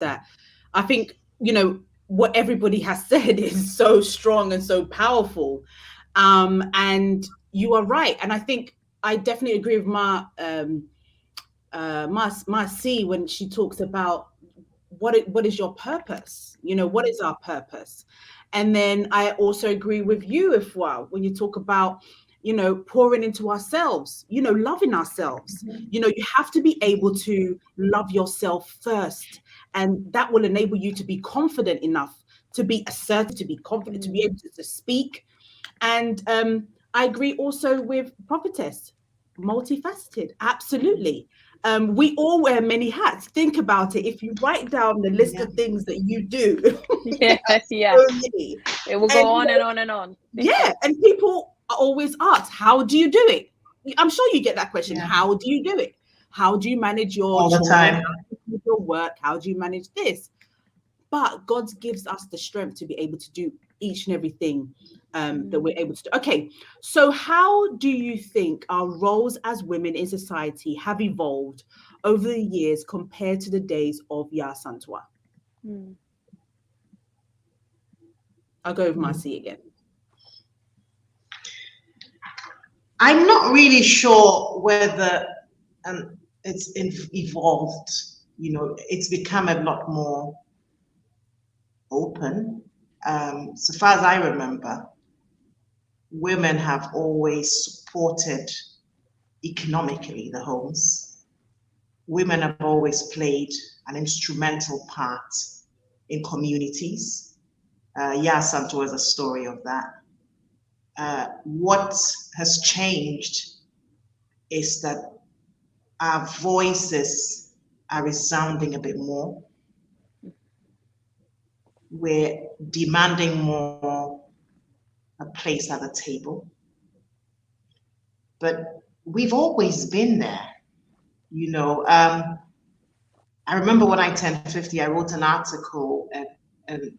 that. I think, what everybody has said is so strong and so powerful. And you are right. And I think I definitely agree with my C when she talks about what is your purpose? What is our purpose? And then I also agree with you, if well, when you talk about, pouring into ourselves, loving ourselves. You have to be able to love yourself first. And that will enable you to be confident enough to be assertive, to be confident, to be able to speak. And I agree also with prophetess, multifaceted. Absolutely. We all wear many hats. Think about it. If you write down the list of things that you do, Yeah, yeah. so many. It will go And on and on and on. yeah, and people always ask, how do you do it? I'm sure you get that question. Yeah. How do you do it? How do you manage your All the children? time. How do you manage your work? How do you manage this? But God gives us the strength to be able to do each and everything that we're able to do. Okay, so how do you think our roles as women in society have evolved over the years compared to the days of Ya Santwa? I'll go with Marcy again. I'm not really sure whether it's evolved. It's become a lot more open. So far as I remember, women have always supported economically the homes. Women have always played an instrumental part in communities. Ya Santo is a story of that. What has changed is that our voices are resounding a bit more. We're demanding more a place at the table. But we've always been there. I remember when I turned 50, I wrote an article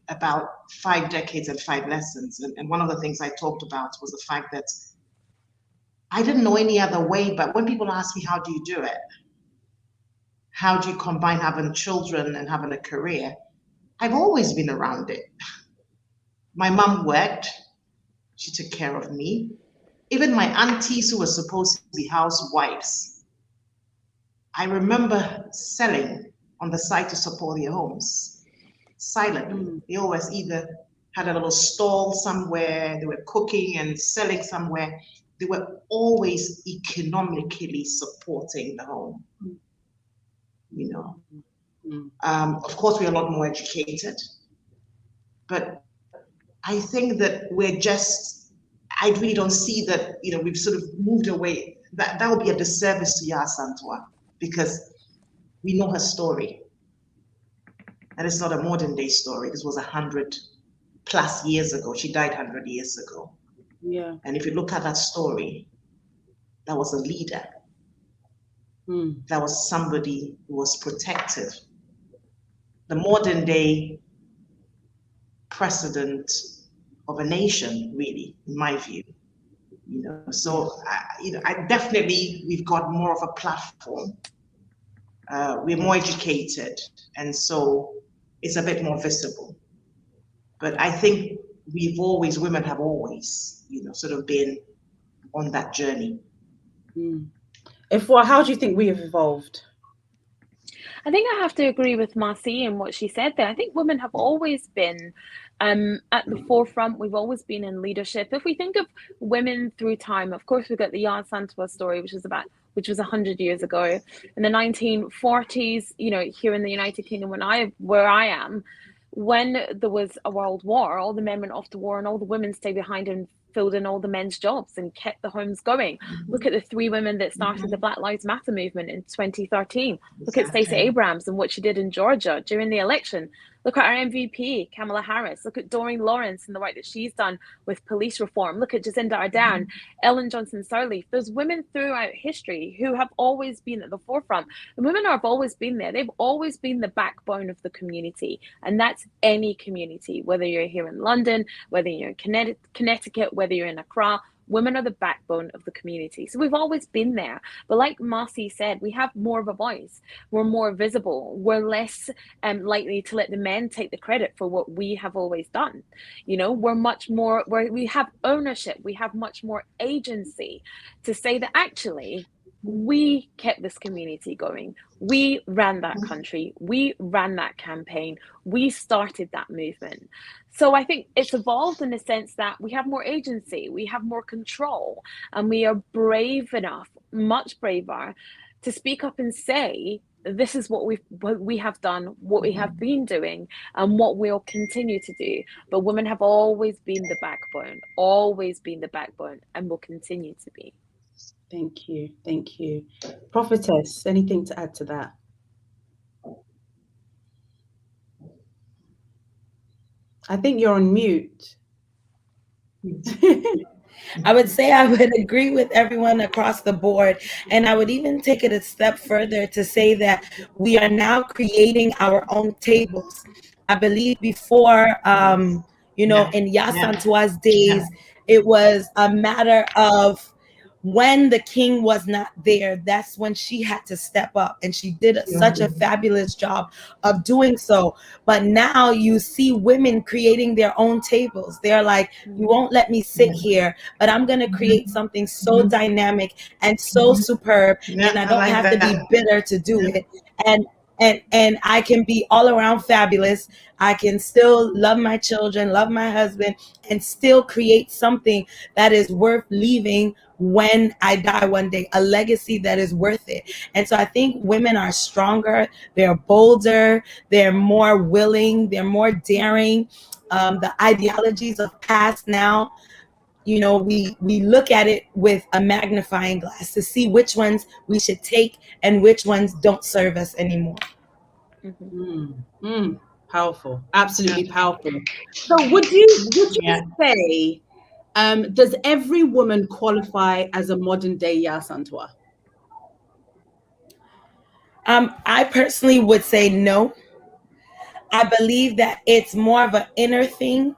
about 5 decades and 5 lessons. And one of the things I talked about was the fact that I didn't know any other way, but when people ask me, how do you do it? How do you combine having children and having a career? I've always been around it. My mom worked. She took care of me. Even my aunties who were supposed to be housewives, I remember selling on the side to support their homes silently. They always either had a little stall somewhere, they were cooking and selling somewhere. They were always economically supporting the home. Of course, we're a lot more educated, but I think that I really don't see that, we've sort of moved away. That would be a disservice to Ya Santwa, because we know her story. And it's not a modern day story. This was 100+ years ago. She died 100 years ago. Yeah. And if you look at that story, that was a leader. That was somebody who was protective. The modern day president of a nation, really, in my view. So I definitely, we've got more of a platform. We're more educated, and so it's a bit more visible. But I think women have always, sort of been on that journey. How do you think we have evolved? I think I have to agree with Marcy and what she said there. I think women have always been at the forefront. We've always been in leadership. If we think of women through time, of course, we've got the Ya Santwa story, which was 100 years ago. In the 1940s, here in the United Kingdom, where I am, when there was a world war, all the men went off to war and all the women stayed behind and filled in all the men's jobs and kept the homes going. Look at the 3 women that started the Black Lives Matter movement in 2013. Look at Stacey Abrams and what she did in Georgia during the election. Look at our MVP, Kamala Harris. Look at Doreen Lawrence and the work that she's done with police reform. Look at Jacinda Ardern, Ellen Johnson Sirleaf. There's women throughout history who have always been at the forefront. And women have always been there. They've always been the backbone of the community. And that's any community, whether you're here in London, whether you're in Connecticut, whether you're in Accra. women are the backbone of the community. So we've always been there. But like Marcy said, we have more of a voice. We're more visible. We're less likely to let the men take the credit for what we have always done. You know, we're much more, we have ownership. We have much more agency to say that actually, we kept this community going. We ran that country. We ran that campaign. We started that movement. So I think it's evolved in the sense that we have more agency, we have more control, and we are brave enough, much braver, to speak up and say, this is what we have done, what we have been doing, and what we'll continue to do. But women have always been the backbone, and will continue to be. Thank you. Thank you. Prophetess, anything to add to that? I think you're on mute. I would say I would agree with everyone across the board. And I would even take it a step further to say that we are now creating our own tables. I believe before, in Yasantua's days, it was a matter of when the king was not there, that's when she had to step up, and she did such a fabulous job of doing so. But now you see women creating their own tables. They're like, you won't let me sit here, but I'm going to create something so dynamic and so superb, and I don't have to be bitter to do it. And I can be all around fabulous. I can still love my children, love my husband, and still create something that is worth leaving when I die one day, a legacy that is worth it. And so I think women are stronger, they're bolder, they're more willing, they're more daring. The ideologies of past now, we look at it with a magnifying glass to see which ones we should take and which ones don't serve us anymore. Powerful, absolutely powerful. So would you say, does every woman qualify as a modern day Yasantua? I personally would say no. I believe that it's more of an inner thing.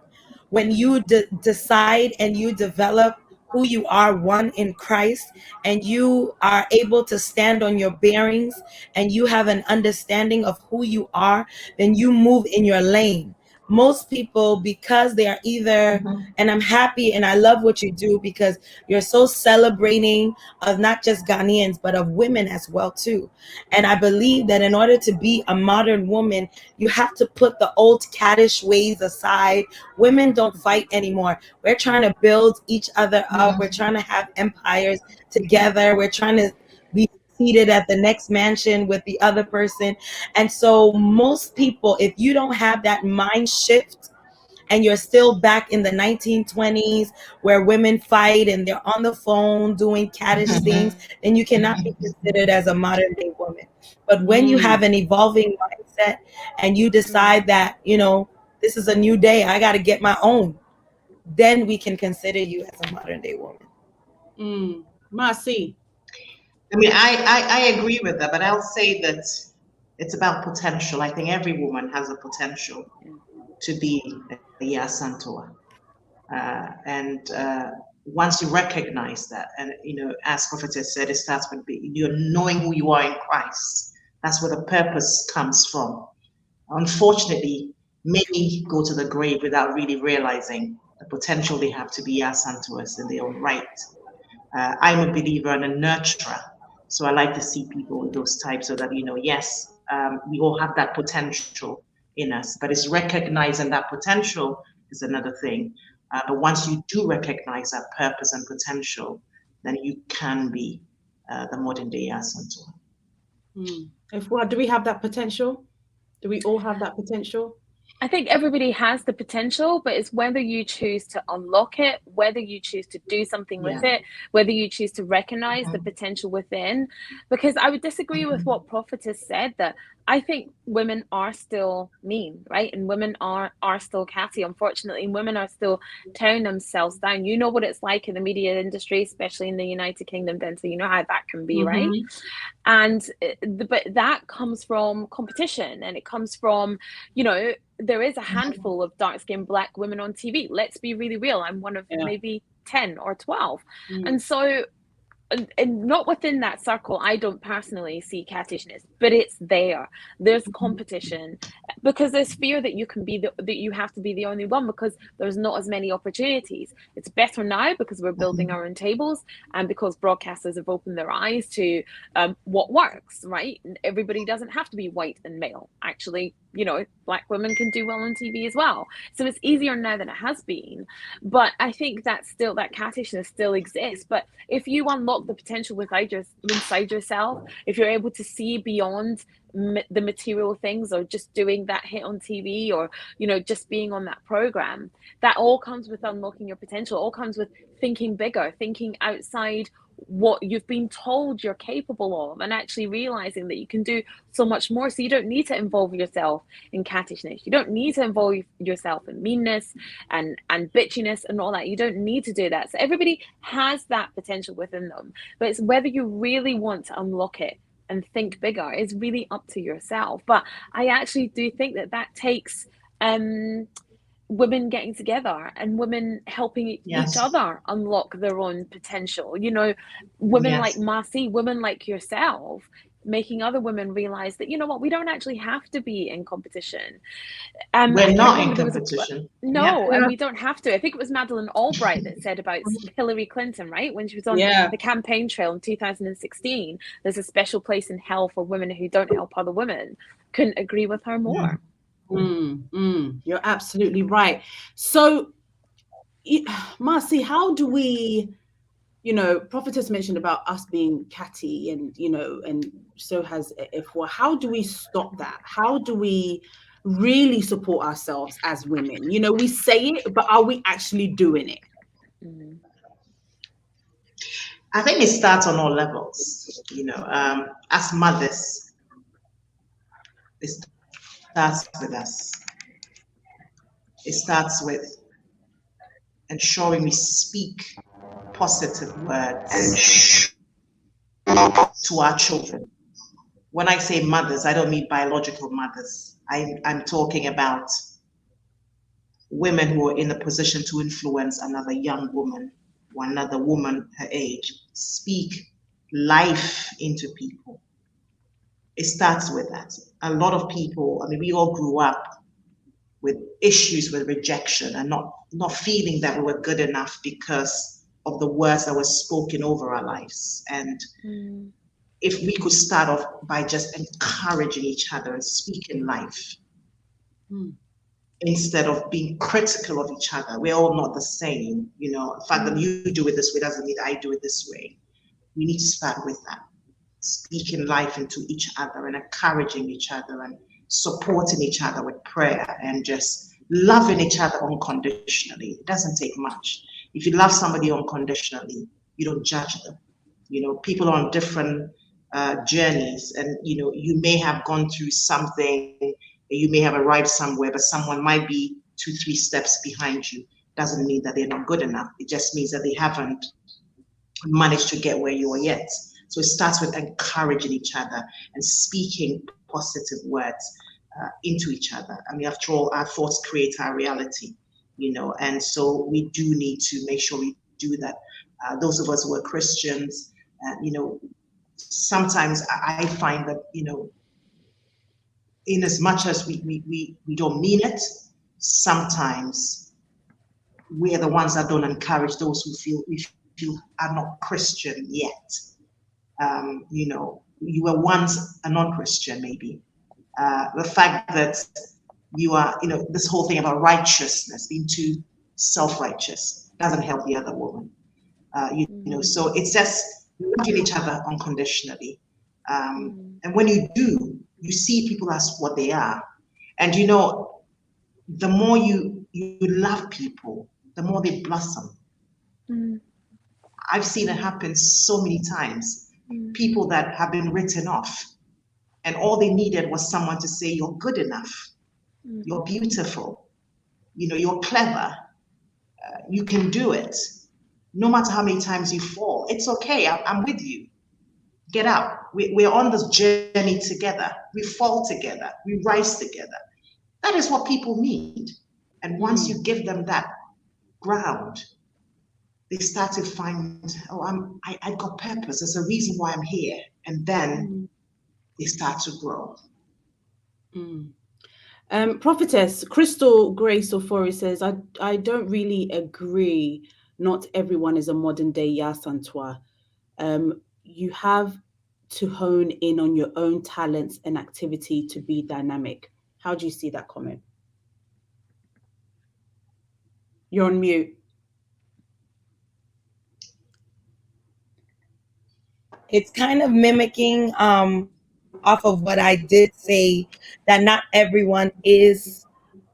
When you decide and you develop who you are, one in Christ, and you are able to stand on your bearings and you have an understanding of who you are, then you move in your lane. Most people, because they are either, and I'm happy and I love what you do because you're so celebrating of not just Ghanaians, but of women as well too. And I believe that in order to be a modern woman, you have to put the old caddish ways aside. Women don't fight anymore. We're trying to build each other up. We're trying to have empires together. We're trying to be seated at the next mansion with the other person. And so most people, if you don't have that mind shift and you're still back in the 1920s where women fight and they're on the phone doing caddish things, then you cannot be considered as a modern day woman. But when you have an evolving mindset and you decide that, this is a new day, I got to get my own, then we can consider you as a modern day woman. Marcy. I mean, I agree with that, but I'll say that it's about potential. I think every woman has a potential to be a Yasantua. And once you recognize that, and as Prophetess said, it starts with you're knowing who you are in Christ. That's where the purpose comes from. Unfortunately, many go to the grave without really realizing the potential they have to be Yasantuas in their own right. I'm a believer and a nurturer, so I like to see people with those types so that yes, we all have that potential in us, but it's recognizing that potential is another thing. But once you do recognize that purpose and potential, then you can be the modern day Yasantua. Do we have that potential? Do we all have that potential? I think everybody has the potential, but it's whether you choose to unlock it, whether you choose to do something with it, whether you choose to recognize the potential within. Because I would disagree with what Prophetess said, that I think women are still mean, right? And women are still catty, unfortunately. And women are still tearing themselves down. You know what it's like in the media industry, especially in the United Kingdom, then, so you know how that can be, right? And but that comes from competition, and it comes from, there is a handful of dark-skinned Black women on TV. Let's be really real. I'm one of maybe 10 or 12. Mm. And so, and not within that circle, I don't personally see cattishness, but it's there. There's competition because there's fear that you can be that you have to be the only one because there's not as many opportunities. It's better now because we're building our own tables and because broadcasters have opened their eyes to what works, right? Everybody doesn't have to be white and male. Actually, you know, Black women can do well on TV as well. So it's easier now than it has been. But I think that still, that cattishness still exists. But if you unlock the potential inside yourself, if you're able to see beyond the material things or just doing that hit on TV or, you know, just being on that program, that all comes with unlocking your potential. It all comes with thinking bigger, thinking outside what you've been told you're capable of, and actually realizing that you can do so much more. So you don't need to involve yourself in cattishness. You don't need to involve yourself in meanness and bitchiness and all that. You don't need to do that. So everybody has that potential within them, but it's whether you really want to unlock it and think bigger is really up to yourself. But I actually do think that takes women getting together and women helping each other unlock their own potential. You know, women like Marcy, women like yourself, making other women realize that, you know what, we don't actually have to be in competition. We're not in competition. And we don't have to. I think it was Madeleine Albright that said about Hillary Clinton, right? When she was on the campaign trail in 2016, there's a special place in hell for women who don't help other women. Couldn't agree with her more. You're absolutely right. So, Marcy, how do we, you know, Prophetess mentioned about us being catty and, you know, and so has Ifwa. How do we stop that? How do we really support ourselves as women? You know, we say it, but are we actually doing it? I think it starts on all levels, you know, as mothers, it starts with us. It starts with ensuring we speak positive words to our children. When I say mothers, I don't mean biological mothers. I'm talking about women who are in a position to influence another young woman or another woman her age. Speak life into people. It starts with that. A lot of people, I mean, we all grew up with issues with rejection and not feeling that we were good enough because of the words that were spoken over our lives. And if we could start off by just encouraging each other and speaking life, instead of being critical of each other. We're all not the same, you know. The fact that you do it this way doesn't mean I do it this way. We need to start with that. Speaking life into each other and encouraging each other and supporting each other with prayer and just loving each other unconditionally. It doesn't take much. If you love somebody unconditionally, you don't judge them. You know, people are on different journeys, and you know, you may have gone through something, you may have arrived somewhere, but someone might be 2-3 steps behind you. Doesn't mean that they're not good enough. It just means that they haven't managed to get where you are yet. So it starts with encouraging each other and speaking positive words into each other. I mean, after all, our thoughts create our reality, you know, and so we do need to make sure we do that. Those of us who are Christians, you know, sometimes I find that, you know, in as much as we don't mean it, sometimes we are the ones that don't encourage those who feel are not Christian yet. You know, you were once a non-Christian, maybe. The fact that you are, you know, this whole thing about righteousness, being too self-righteous, doesn't help the other woman. You know, so it's just loving each other unconditionally. And when you do, you see people as what they are. And you know, the more you love people, the more they blossom. I've seen it happen so many times. People that have been written off, and all they needed was someone to say, you're good enough, you're beautiful, you know, you're clever, you can do it. No matter how many times you fall, it's okay, I'm with you. Get up. We're on this journey together. We fall together. We rise together. That is what people need. And once you give them that ground, they start to find, oh, I've got purpose. There's a reason why I'm here. And then they start to grow. Prophetess Crystal Grace Ofori says, I don't really agree. Not everyone is a modern day Yasantua. You have to hone in on your own talents and activity to be dynamic. How do you see that comment? You're on mute. It's kind of mimicking off of what I did say, that not everyone is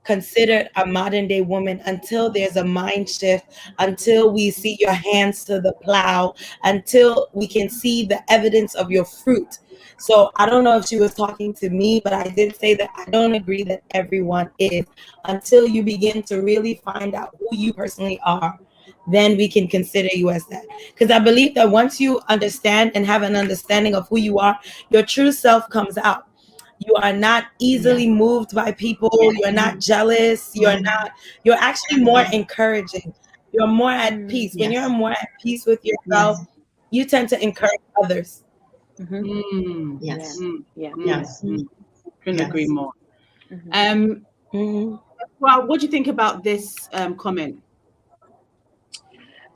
considered a modern day woman until there's a mind shift, until we see your hands to the plow, until we can see the evidence of your fruit. So I don't know if she was talking to me, but I did say that I don't agree that everyone is, until you begin to really find out who you personally are. Then we can consider you as that. Because I believe that once you understand and have an understanding of who you are, your true self comes out. You are not easily moved by people. You're not jealous. You're actually more encouraging. You're more at peace. When you're more at peace with yourself, you tend to encourage others. Yes. Couldn't agree more. Well, what do you think about this comment?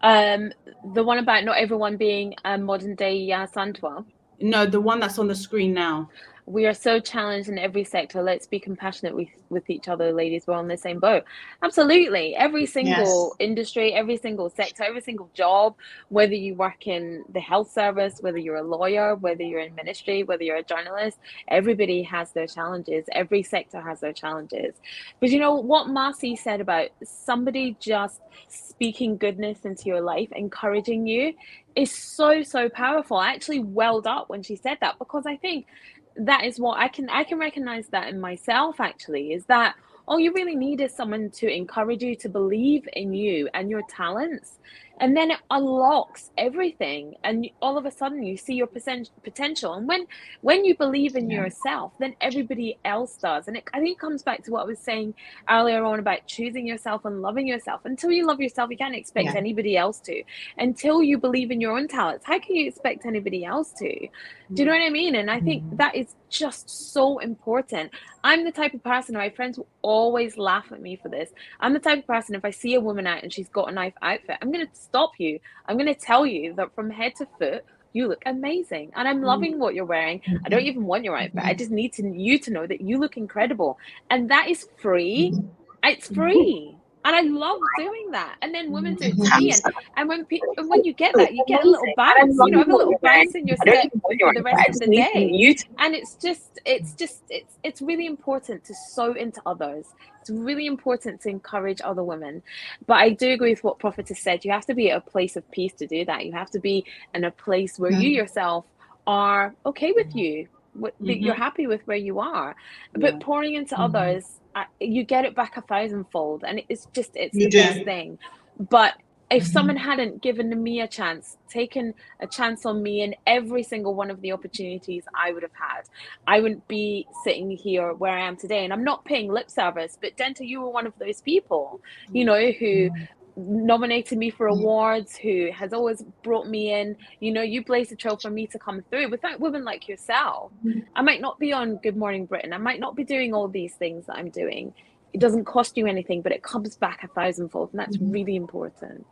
The one about not everyone being a modern day Santwa? No, the one that's on the screen now. We are so challenged in every sector. Let's be compassionate with each other, ladies. We're on the same boat. Absolutely. Every single industry, every single sector, every single job, whether you work in the health service, whether you're a lawyer, whether you're in ministry, whether you're a journalist, everybody has their challenges. Every sector has their challenges. But you know what Marcy said about somebody just speaking goodness into your life, encouraging you, is so, so powerful. I actually welled up when she said that, because I think that is what I can recognize that in myself, actually, is that all you really need is someone to encourage you, to believe in you and your talents, and then it unlocks everything, and all of a sudden you see your potential. And when you believe in yourself, then everybody else does. And I think it comes back to what I was saying earlier on about choosing yourself and loving yourself. Until you love yourself, you can't expect anybody else to. Until you believe in your own talents, how can you expect anybody else to? Do you know what I mean? And I think that is just so important. I'm the type of person, my friends will always laugh at me for this. I'm the type of person, if I see a woman out and she's got a nice outfit, I'm going to stop you. I'm going to tell you that from head to foot, you look amazing. And I'm loving what you're wearing. I don't even want your outfit. I just need you to know that you look incredible. And that is free. It's free. And I love doing that. And then women do it to me. And when you get that, you get a little bounce, you know, have a little bounce in your step for the rest of the day. And it's really important to sow into others. It's really important to encourage other women. But I do agree with what Prophet has said. You have to be at a place of peace to do that. You have to be in a place where you yourself are okay with you. You're happy with where you are. But pouring into others, you get it back 1,000-fold, and it's the best thing. But if someone hadn't given me a chance, taken a chance on me in every single one of the opportunities I would have had, I wouldn't be sitting here where I am today. And I'm not paying lip service, but Denta, you were one of those people, you know, who nominated me for awards, who has always brought me in. You know, you blazed a trail for me to come through. Without women like yourself, I might not be on Good Morning Britain. I might not be doing all these things that I'm doing. It doesn't cost you anything, but it comes back 1,000-fold, and that's really important.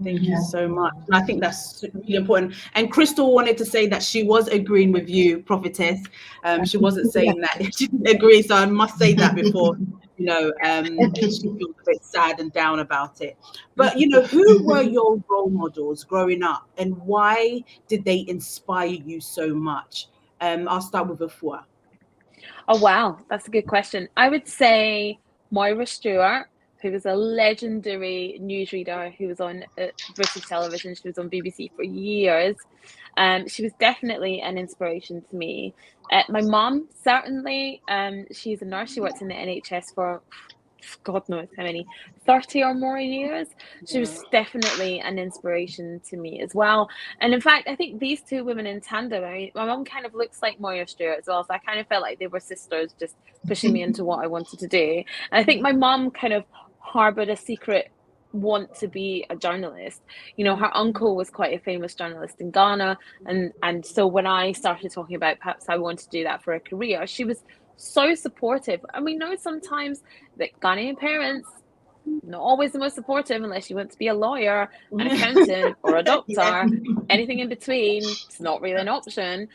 Thank you so much. And I think that's really important. And Crystal wanted to say that she was agreeing with you, Prophetess. She wasn't saying that she didn't agree, so I must say that before, you know, she feels a bit sad and down about it. But, you know, who were your role models growing up, and why did they inspire you so much? I'll start with Afua. Oh, wow. That's a good question. I would say Moira Stewart, who was a legendary newsreader who was on British television. She was on BBC for years. She was definitely an inspiration to me. My mom, certainly, she's a nurse. She worked in the NHS for God knows how many, 30 or more years. She was definitely an inspiration to me as well. And in fact, I think these two women in tandem, I mean, my mom kind of looks like Moira Stewart as well. So I kind of felt like they were sisters, just pushing me into what I wanted to do. And I think my mom kind of harbored a secret want to be a journalist. You know, her uncle was quite a famous journalist in Ghana, and so when I started talking about perhaps I want to do that for a career, she was so supportive. And we know sometimes that Ghanaian parents not always the most supportive unless you want to be a lawyer, an accountant, or a doctor. Anything in between, it's not really an option.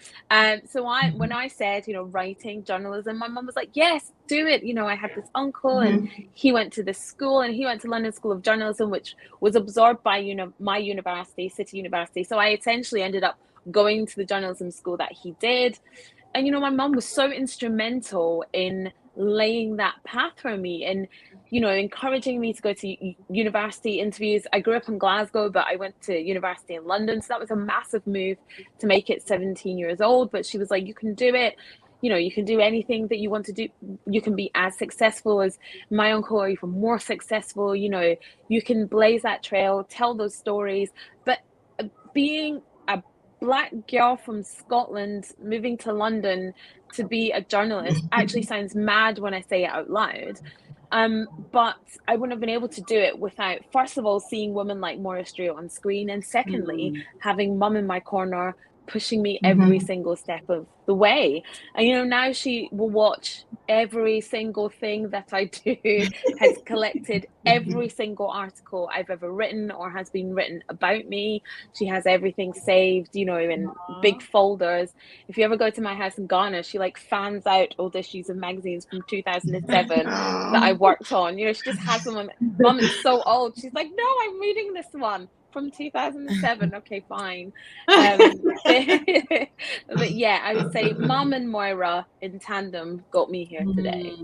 So when I said, writing, journalism, my mum was like, yes, do it. I had this uncle and he went to this school and he went to London School of Journalism, which was absorbed by, my university, City University. So I essentially ended up going to the journalism school that he did. And, my mum was so instrumental in laying that path for me and, encouraging me to go to university interviews. I grew up in Glasgow, but I went to university in London. So that was a massive move to make it 17 years old. But she was like, you can do it. You can do anything that you want to do. You can be as successful as my uncle or even more successful. You can blaze that trail, tell those stories. But being a Black girl from Scotland moving to London to be a journalist actually sounds mad when I say it out loud. But I wouldn't have been able to do it without, first of all, seeing women like Maura Stewart on screen, and secondly, having mum in my corner pushing me every single step of the way. And now she will watch every single thing that I do, has collected every single article I've ever written or has been written about me. She has everything saved, in big folders. If you ever go to my house in Ghana, she fans out old issues of magazines from 2007 that I worked on. She just has them on. Mum is so old. She's like, no, I'm reading this one from 2007. Okay, fine. But yeah, I would say Mum and Moira in tandem got me here today.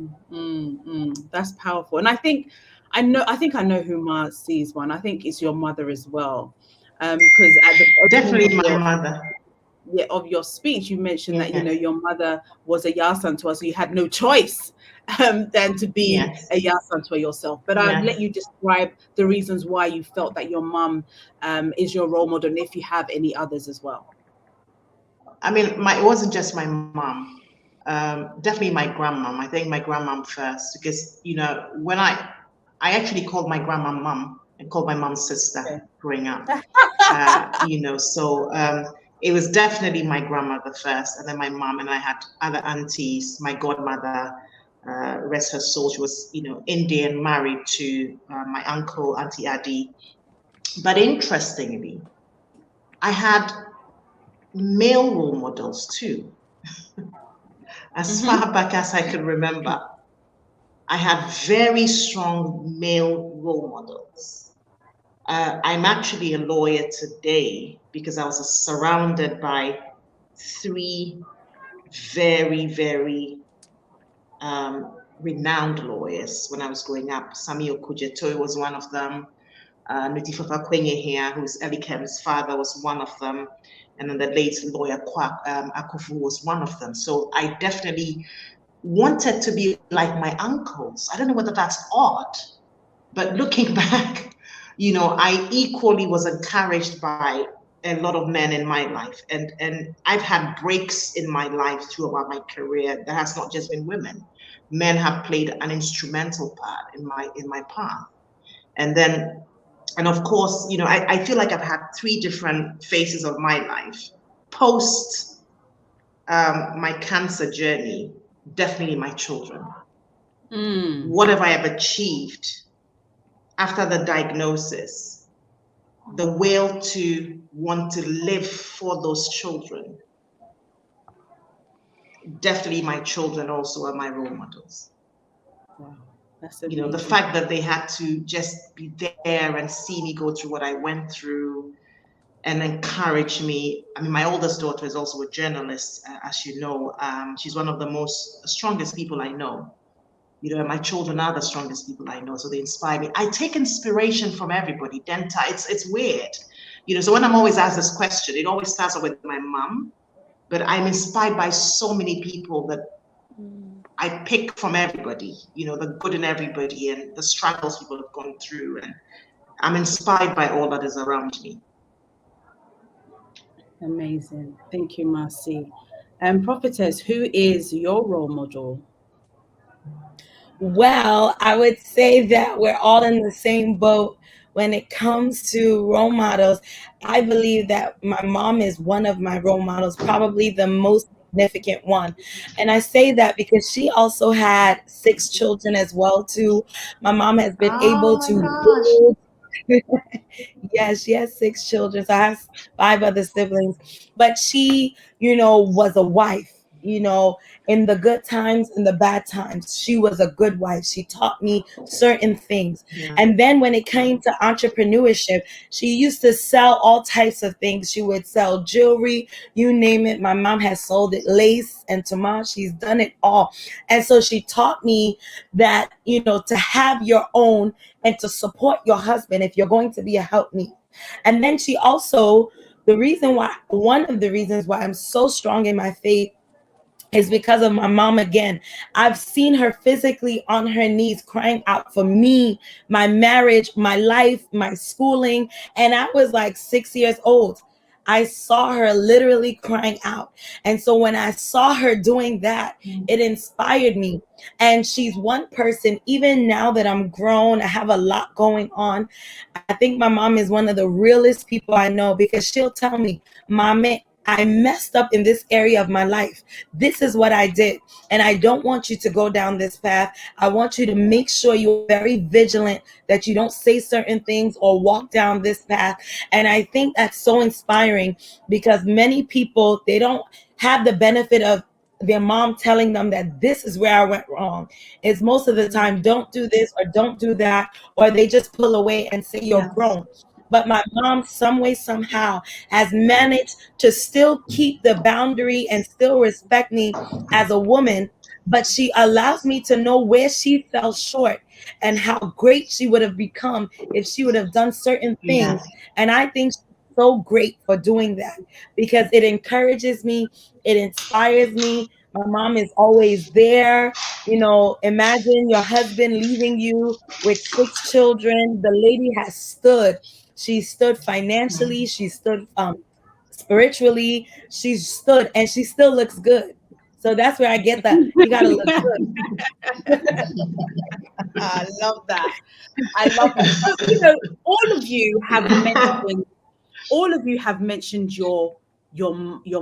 That's powerful. And I think I know who Ma sees one. I think it's your mother as well. Because at the definitely my mother. Yeah, of your speech, you mentioned that your mother was a Yasantua, so you had no choice than to be a Yasantua yourself. But I'll let you describe the reasons why you felt that your mum is your role model, and if you have any others as well. I mean, it wasn't just my mom. Definitely my grandmom. I think my grandmom first, because when I actually called my grandma mum and called my mom's sister growing up. So it was definitely my grandmother first, and then my mom, and I had other aunties. My godmother, rest her soul, she was Indian, married to my uncle, Auntie Adi. But interestingly, I had male role models too. As far back as I can remember, I had very strong male role models. I'm actually a lawyer today because I was surrounded by 3 very, very renowned lawyers when I was growing up. Sami Okujeto was one of them. Nutifafa Kwenye here, who's Elikem's father, was one of them. And then the late lawyer Akufu was one of them. So I definitely wanted to be like my uncles. I don't know whether that's odd, but looking back, I equally was encouraged by a lot of men in my life. And I've had breaks in my life throughout my career. That has not just been women. Men have played an instrumental part in my path. And of course, I feel like I've had 3 different phases of my life. Post my cancer journey, definitely my children. What have I ever achieved after the diagnosis? The will to want to live for those children. Definitely my children also are my role models. Wow. The fact that they had to just be there and see me go through what I went through and encourage me. I mean, my oldest daughter is also a journalist, as you know. She's one of the strongest people I know. My children are the strongest people I know, so they inspire me. I take inspiration from everybody. Denta, it's weird. So when I'm always asked this question, it always starts off with my mom, but I'm inspired by so many people that I pick from everybody, the good in everybody and the struggles people have gone through. And I'm inspired by all that is around me. Amazing. Thank you, Marcy. Prophetess, who is your role model? Well, I would say that we're all in the same boat when it comes to role models, I believe that my mom is one of my role models, probably the most significant one. And I say that because she also had 6 children as well too. My mom has been Oh able my to gosh. build. Yes, she has 6 children. So I have 5 other siblings. But she, was a wife, in the good times and the bad times. She was a good wife. She taught me certain things. Yeah. And then when it came to entrepreneurship, she used to sell all types of things. She would sell jewelry, you name it. My mom has sold it, lace and tamar. She's done it all. And so she taught me that, to have your own and to support your husband if you're going to be a helpmeet. And then she also, one of the reasons why I'm so strong in my faith is because of my mom again. I've seen her physically on her knees crying out for me, my marriage, my life, my schooling. And I was like 6 years old. I saw her literally crying out. And so when I saw her doing that, it inspired me. And she's one person, even now that I'm grown, I have a lot going on. I think my mom is one of the realest people I know because she'll tell me, Mommy, I messed up in this area of my life. This is what I did. And I don't want you to go down this path. I want you to make sure you're very vigilant that you don't say certain things or walk down this path. And I think that's so inspiring because many people, they don't have the benefit of their mom telling them that this is where I went wrong. It's most of the time, don't do this or don't do that, or they just pull away and say you're Yes. grown. But my mom, some way, somehow, has managed to still keep the boundary and still respect me as a woman. But she allows me to know where she fell short and how great she would have become if she would have done certain things. Yes. And I think she's so great for doing that because it encourages me, it inspires me. My mom is always there. Imagine your husband leaving you with 6 children. The lady has stood. She stood financially. She stood spiritually. She stood, and she still looks good. So that's where I get that. You gotta look good. I love that. I love that. So, all of you have mentioned your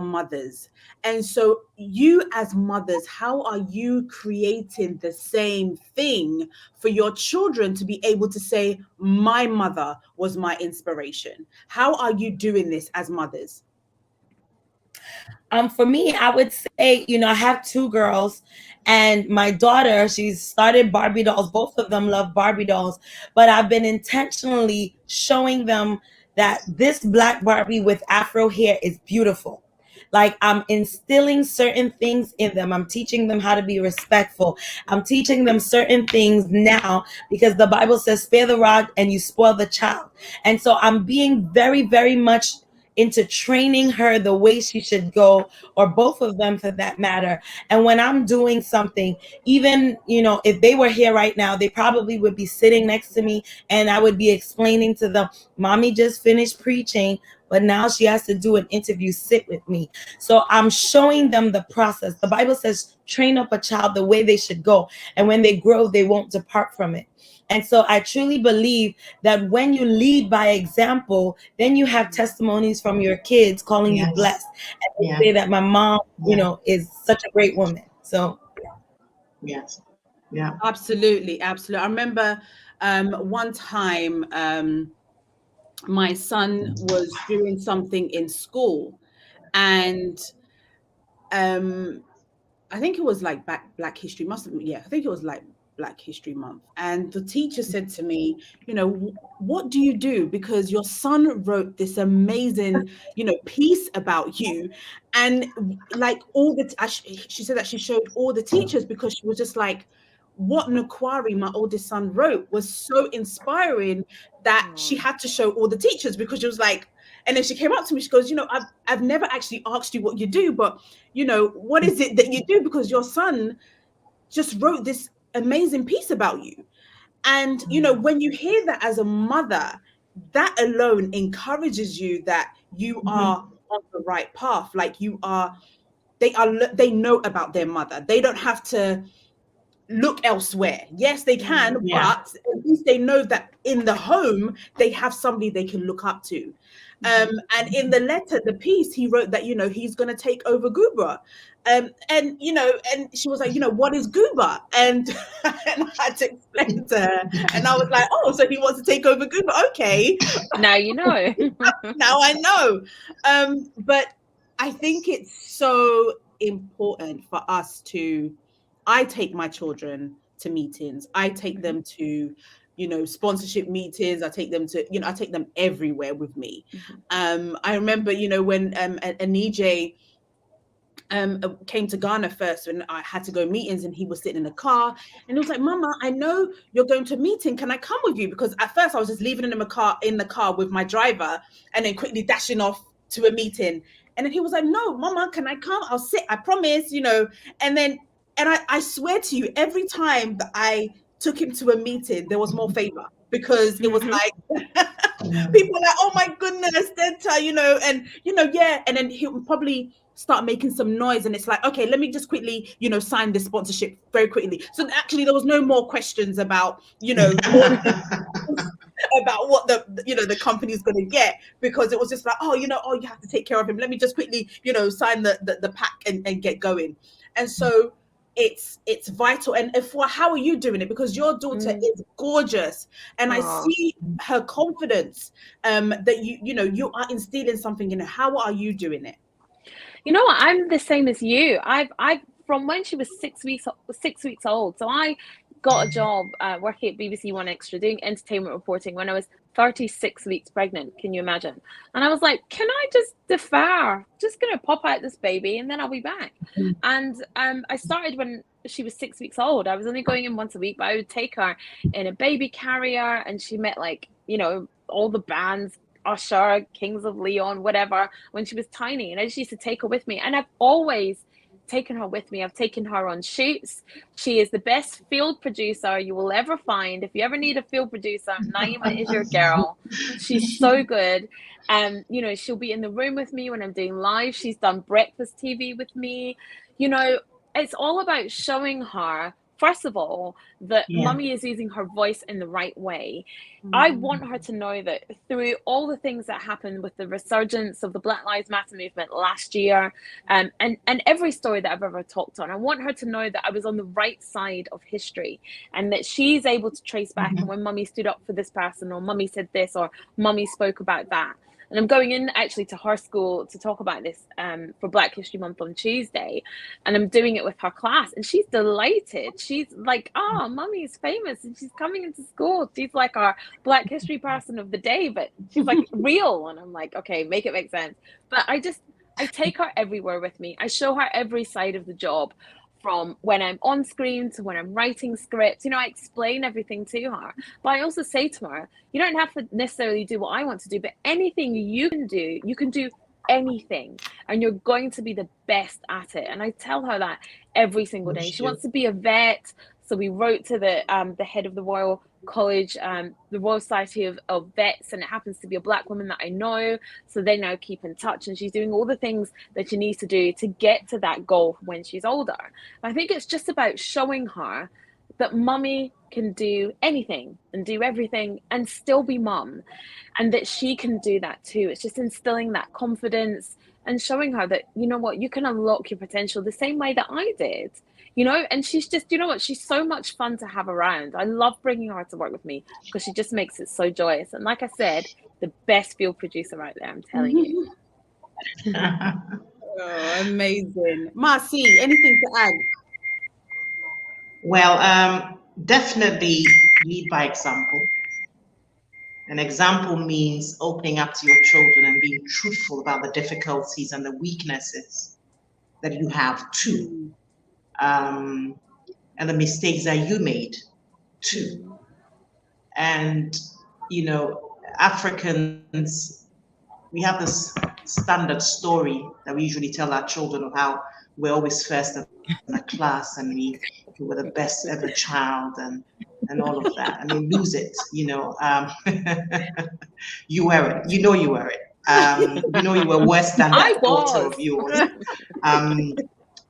mothers. And so you as mothers, how are you creating the same thing for your children to be able to say, my mother was my inspiration? How are you doing this as mothers? For me, I would say, I have 2 girls, and my daughter, she's started Barbie dolls. Both of them love Barbie dolls, but I've been intentionally showing them that this black Barbie with Afro hair is beautiful. Like, I'm instilling certain things in them. I'm teaching them how to be respectful. I'm teaching them certain things now because the Bible says, spare the rod and you spoil the child. And so I'm being very, very much into training her the way she should go, or both of them for that matter. And when I'm doing something, even, if they were here right now, they probably would be sitting next to me and I would be explaining to them, Mommy just finished preaching, but now she has to do an interview. Sit with me. So I'm showing them the process. The Bible says, train up a child the way they should go. And when they grow, they won't depart from it. And so I truly believe that when you lead by example, then you have testimonies from your kids calling you Yes. blessed. And they Yeah. say that my mom, Yeah. is such a great woman. So Yes. Yeah. Absolutely, absolutely. I remember one time my son was doing something in school, and um I think it was like Black History, must have been, yeah, I think it was like Black History Month. And the teacher said to me, what do you do? Because your son wrote this amazing, piece about you. And like she said that she showed all the teachers because she was just like, what Nakwari, my oldest son, wrote was so inspiring that she Oh. had to show all the teachers because she was like, and then she came up to me, she goes, I've never actually asked you what you do, but what is it that you do? Because your son just wrote this amazing piece about you. And, when you hear that as a mother, that alone encourages you that you Mm-hmm. are on the right path. Like they know about their mother. They don't have to look elsewhere. Yes, they can, Yeah. but at least they know that in the home they have somebody they can look up to. And in the letter, the piece, he wrote that, he's going to take over Gooba. And, and she was like, what is Gooba? And, and I had to explain to her. And I was like, oh, so he wants to take over Gooba. Okay. Now you know. Now I know. But I think it's so important for us I take my children to meetings. I take them to, sponsorship meetings. I take them to, I take them everywhere with me. I remember, when Anije came to Ghana first, and I had to go meetings, and he was sitting in the car, and he was like, Mama, I know you're going to a meeting. Can I come with you? Because at first I was just leaving him in the car with my driver and then quickly dashing off to a meeting. And then he was like, no, Mama, can I come? I'll sit, I promise, and I swear to you, every time that I took him to a meeting, there was more favor, because it was like, people are like, oh my goodness, Denta, yeah. And then he'll probably start making some noise, and it's like, okay, let me just quickly, sign this sponsorship very quickly. So actually there was no more questions about, about what the company's going to get, because it was just like, oh, you have to take care of him. Let me just quickly, sign the pack and get going. And so it's vital. And how are you doing it? Because your daughter is gorgeous, and I see her confidence, that you are instilling something in her. How are you doing it? You know what? I'm the same as you. I've from when she was 6 weeks old. So I got a job working at BBC One Extra doing entertainment reporting when I was 36 weeks pregnant. Can you imagine? And I was like, can I just defer? Just gonna pop out this baby and then I'll be back. And I started when she was 6 weeks old. I was only going in once a week, but I would take her in a baby carrier, and she met all the bands, Usher, Kings of Leon, whatever, when she was tiny. And I just used to take her with me. And I've always taken her with me. I've taken her on shoots. She is the best field producer you will ever find. If you ever need a field producer, Naima is your girl. She's so good. She'll be in the room with me when I'm doing live. She's done breakfast TV with me. It's all about showing her, first of all, that Mummy is using her voice in the right way. I want her to know that through all the things that happened with the resurgence of the Black Lives Matter movement last year, and every story that I've ever talked on, I want her to know that I was on the right side of history, and that she's able to trace back, and when Mummy stood up for this person, or Mummy said this, or Mummy spoke about that. And I'm going in actually to her school to talk about this for Black History Month on Tuesday. And I'm doing it with her class. And she's delighted. She's like, oh, Mummy is famous. And she's coming into school. She's like our Black History person of the day. But she's like real. And I'm like, okay, make it make sense. But I take her everywhere with me. I show her every side of the job, from when I'm on screen to when I'm writing scripts. I explain everything to her. But I also say to her, you don't have to necessarily do what I want to do, but anything you can do anything, and you're going to be the best at it. And I tell her that every single day. She wants to be a vet. So we wrote to the head of the Royal College, the Royal Society of Vets, and it happens to be a Black woman that I know. So they now keep in touch, and she's doing all the things that she needs to do to get to that goal when she's older. I think it's just about showing her that Mummy can do anything and do everything and still be mum, and that she can do that too. It's just instilling that confidence and showing her that, you can unlock your potential the same way that I did. And she's just, she's so much fun to have around. I love bringing her to work with me because she just makes it so joyous. And like I said, the best field producer out there, I'm telling you. Oh, amazing. Marcy, anything to add? Well, definitely lead by example. An example means opening up to your children and being truthful about the difficulties and the weaknesses that you have too. And the mistakes that you made too. And, Africans, we have this standard story that we usually tell our children of how we're always first in the class, and we were the best ever child, and all of that, and we lose it. You were it. You were it. You were worse than that daughter of yours.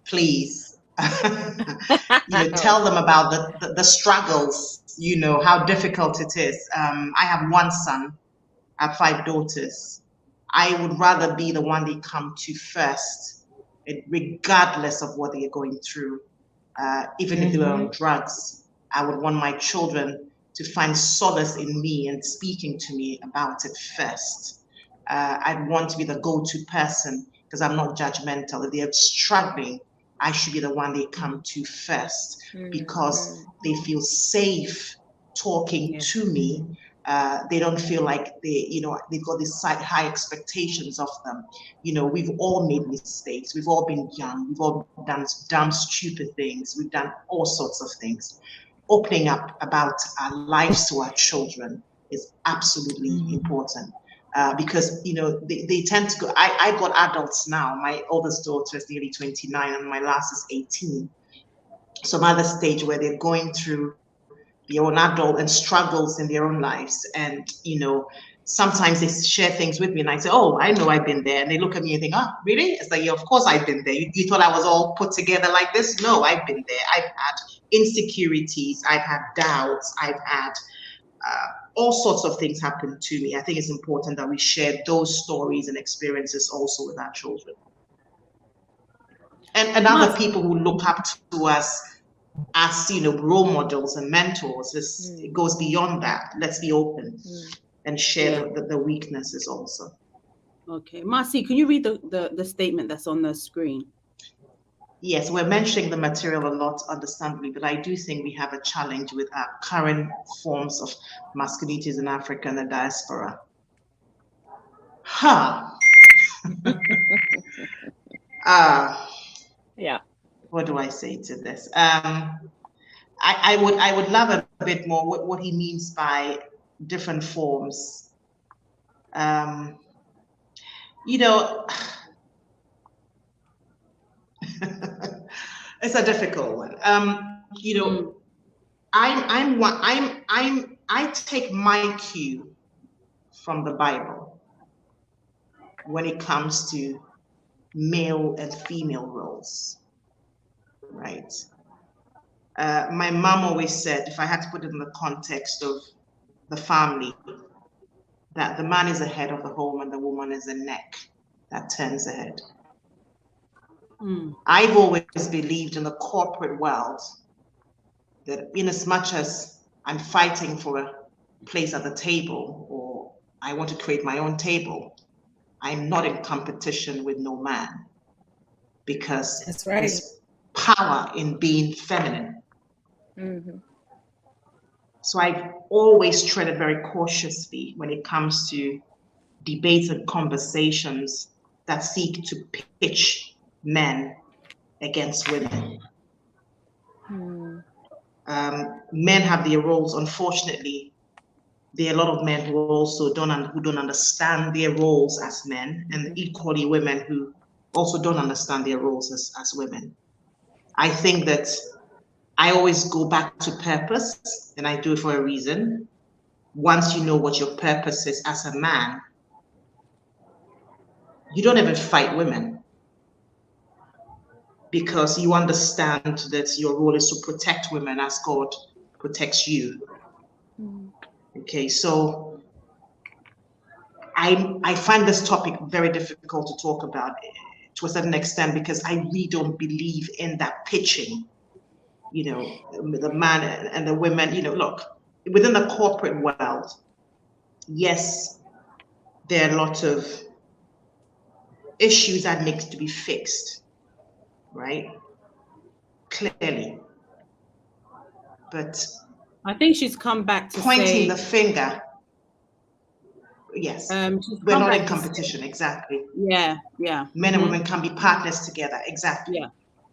Please, Tell them about the struggles, how difficult it is. I have one son, I have 5 daughters. I would rather be the one they come to first, regardless of what they are going through. Even if they were on drugs, I would want my children to find solace in me and speaking to me about it first. I'd want to be the go-to person because I'm not judgmental. If they're struggling, I should be the one they come to first because they feel safe talking to me. They don't feel like they've got these high expectations of them. We've all made mistakes. We've all been young. We've all done dumb, stupid things. We've done all sorts of things. Opening up about our lives to our children is absolutely important. Because they tend to go. I've got adults now. My oldest daughter is nearly 29 and my last is 18. Some other stage where they're going through their own adult and struggles in their own lives. And sometimes they share things with me and I say, oh, I know I've been there. And they look at me and think, oh, really? It's like, yeah, of course I've been there. You thought I was all put together like this? No, I've been there. I've had insecurities. I've had doubts. I've had all sorts of things happen to me. I think it's important that we share those stories and experiences also with our children. And other people who look up to us as, role models and mentors. It goes beyond that. Let's be open and share the weaknesses also. Okay. Marcy, can you read the statement that's on the screen? Yes, we're mentioning the material a lot, understandably, but I do think we have a challenge with our current forms of masculinities in Africa and the diaspora. Yeah. What do I say to this? I would love a bit more what he means by different forms. It's a difficult one. I take my cue from the Bible when it comes to male and female roles, right? My mom always said, if I had to put it in the context of the family, that the man is the head of the home and the woman is the neck that turns the head. I've always believed in the corporate world that in as much as I'm fighting for a place at the table or I want to create my own table, I'm not in competition with no man because that's right. There's power in being feminine. So I've always treaded very cautiously when it comes to debates and conversations that seek to pitch men against women. Men have their roles. Unfortunately, there are a lot of men who also don't understand their roles as men, and equally women who also don't understand their roles as women. I think that I always go back to purpose, and I do it for a reason. Once you know what your purpose is as a man, you don't even fight women because you understand that your role is to protect women as God protects you. Okay, so I find this topic very difficult to talk about to a certain extent because I really don't believe in that pitching. The man and the women, look, within the corporate world, yes, there are a lot of issues that need to be fixed, right? Clearly. But I think she's come back to pointing the finger. Yes, we're not in competition, exactly. Yeah. Men and women can be partners together, exactly. Yeah.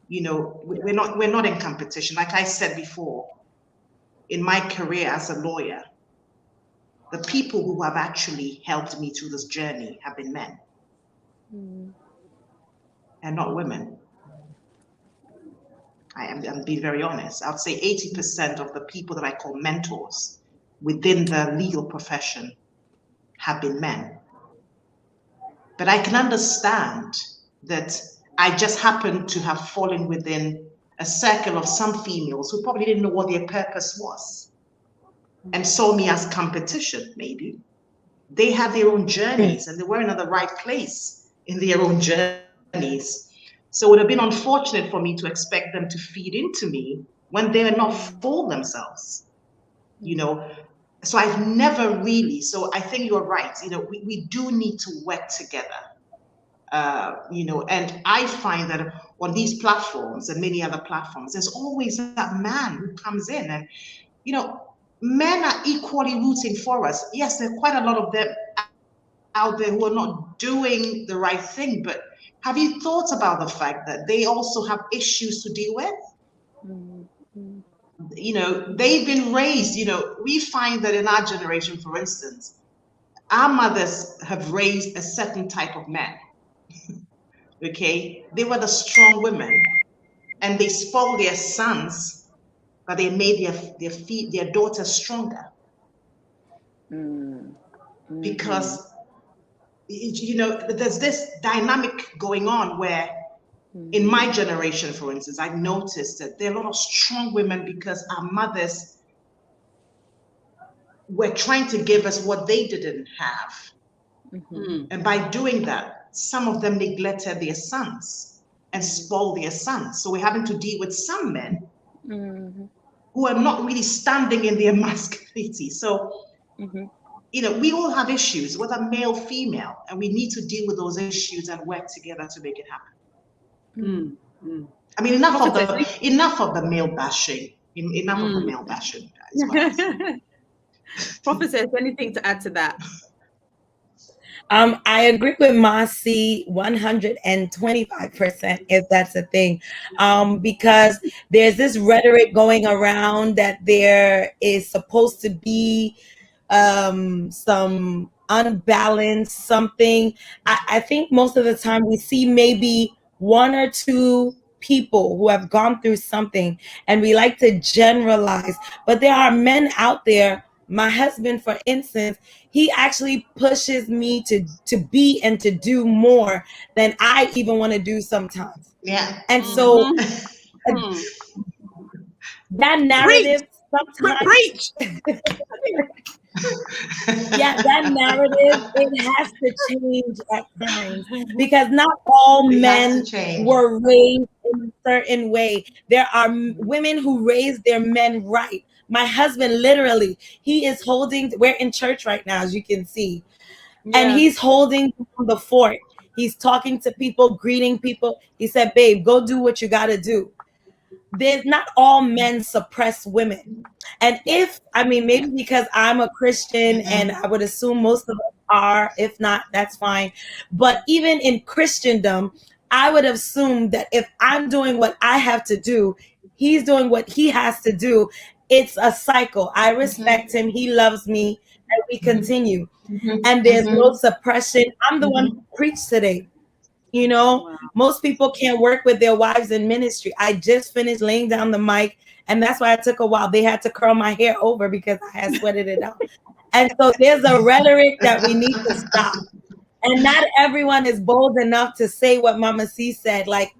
We're not in competition. Like I said before, in my career as a lawyer, the people who have actually helped me through this journey have been men and not women. I'm being very honest. I would say 80% of the people that I call mentors within the legal profession have been men. But I can understand that I just happen to have fallen within a circle of some females who probably didn't know what their purpose was and saw me as competition, maybe. They had their own journeys and they weren't at the right place in their own journeys. So it would have been unfortunate for me to expect them to feed into me when they're not for themselves, you know. So I've never really, so I think you're right, you know, we do need to work together. You know, and I find that on these platforms and many other platforms, there's always that man who comes in and, you know, men are equally rooting for us. Yes, there are quite a lot of them out there who are not doing the right thing, but have you thought about the fact that they also have issues to deal with? Mm-hmm. You know, they've been raised, you know, we find that in our generation, for instance, our mothers have raised a certain type of man. Okay, they were the strong women, and they spoiled their sons, but they made their daughters stronger. Mm-hmm. Because you know there's this dynamic going on where in my generation, for instance, I noticed that there are a lot of strong women because our mothers were trying to give us what they didn't have. And by doing that, some of them neglected their sons and spoiled their sons. So we're having to deal with some men who are not really standing in their masculinity. So, you know, we all have issues, whether male, female, and we need to deal with those issues and work together to make it happen. I mean, enough of the male bashing. Enough of the male bashing, guys. Prophetess, anything to add to that? I agree with Marcy 125%, if that's a thing. Because there's this rhetoric going around that there is supposed to be some unbalanced something. I think most of the time we see maybe one or two people who have gone through something and we like to generalize, but there are men out there. My husband, for instance, he actually pushes me to be and to do more than I even want to do sometimes. Yeah. And so that narrative sometimes Preach. Yeah, that narrative, it has to change at times because not all men were raised in a certain way. There are women who raise their men right. My husband, literally, he is holding, we're in church right now, as you can see, and he's holding the fort. He's talking to people, greeting people. He said, babe, go do what you got to do. There's not all men suppress women. And maybe because I'm a Christian and I would assume most of us are, if not, that's fine. But even in Christendom, I would assume that if I'm doing what I have to do, he's doing what he has to do. It's a cycle. I respect him. He loves me. And we continue. And there's no suppression. I'm the one who preached today. You know, most people can't work with their wives in ministry. I just finished laying down the mic, and that's why it took a while. They had to curl my hair over because I had sweated it out. And so there's a rhetoric that we need to stop. And not everyone is bold enough to say what Mama C said. Like,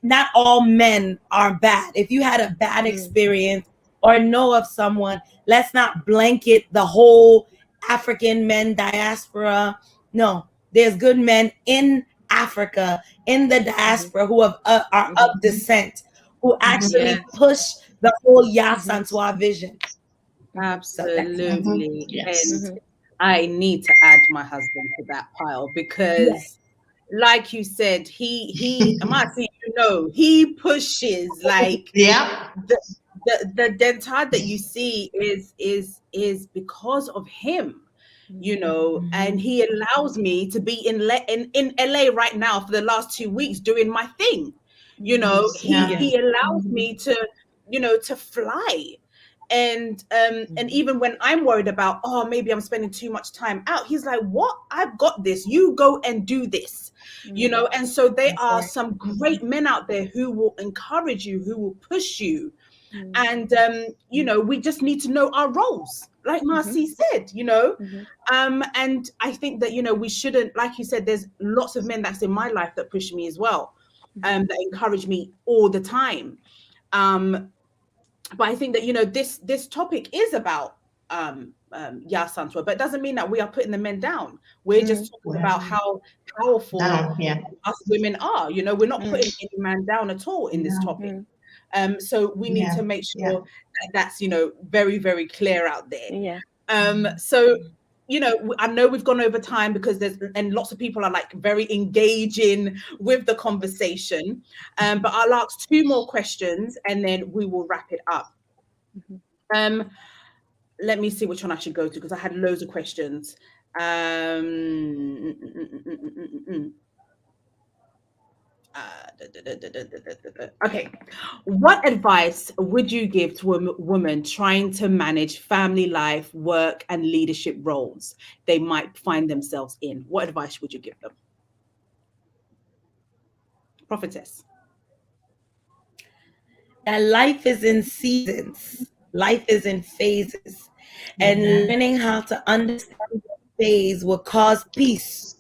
not all men are bad. If you had a bad experience or know of someone, let's not blanket the whole African men diaspora. No, there's good men in Africa, in the diaspora, who are of descent, who actually push the whole Yasan to our vision. Absolutely. And I need to add my husband to that pile because like you said, he Marcy, you know, he pushes like the dentard that you see is because of him, you know, and he allows me to be in LA right now for the last 2 weeks doing my thing. You know, he allows me to, you know, to fly. And even when I'm worried about, oh, maybe I'm spending too much time out, he's like, what? I've got this. You go and do this. You know, and so there are some great men out there who will encourage you, who will push you. And you know, we just need to know our roles, like Marcy said, you know. And I think that, you know, we shouldn't, like you said, there's lots of men that's in my life that push me as well, that encourage me all the time. But I think that, you know, this topic is about Yasantua, but it doesn't mean that we are putting the men down. We're just talking about how powerful us women are. You know, we're not putting any man down at all in this topic. So we need to make sure that that's, you know, very, very clear out there. So, you know, I know we've gone over time because and lots of people are like very engaging with the conversation. But I'll ask 2 more questions and then we will wrap it up. Let me see which one I should go to because I had loads of questions. Okay. What advice would you give to a woman trying to manage family life, work, and leadership roles they might find themselves in? What advice would you give them? Prophetess. That life is in seasons, life is in phases, and learning how to understand the phase will cause peace.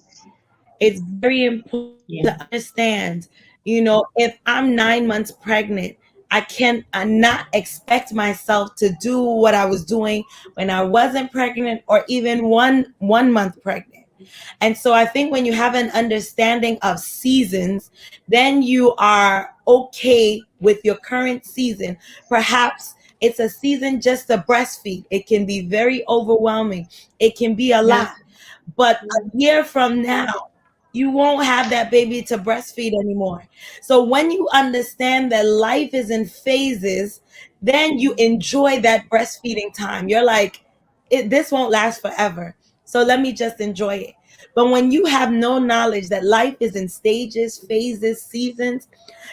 It's very important to understand, you know, if I'm 9 months pregnant, I can not expect myself to do what I was doing when I wasn't pregnant or even one month pregnant. And so I think when you have an understanding of seasons, then you are okay with your current season. Perhaps it's a season just to breastfeed. It can be very overwhelming. It can be a lot. But a year from now, you won't have that baby to breastfeed anymore. So when you understand that life is in phases, then you enjoy that breastfeeding time. You're like, this won't last forever. So let me just enjoy it. But when you have no knowledge that life is in stages, phases, seasons,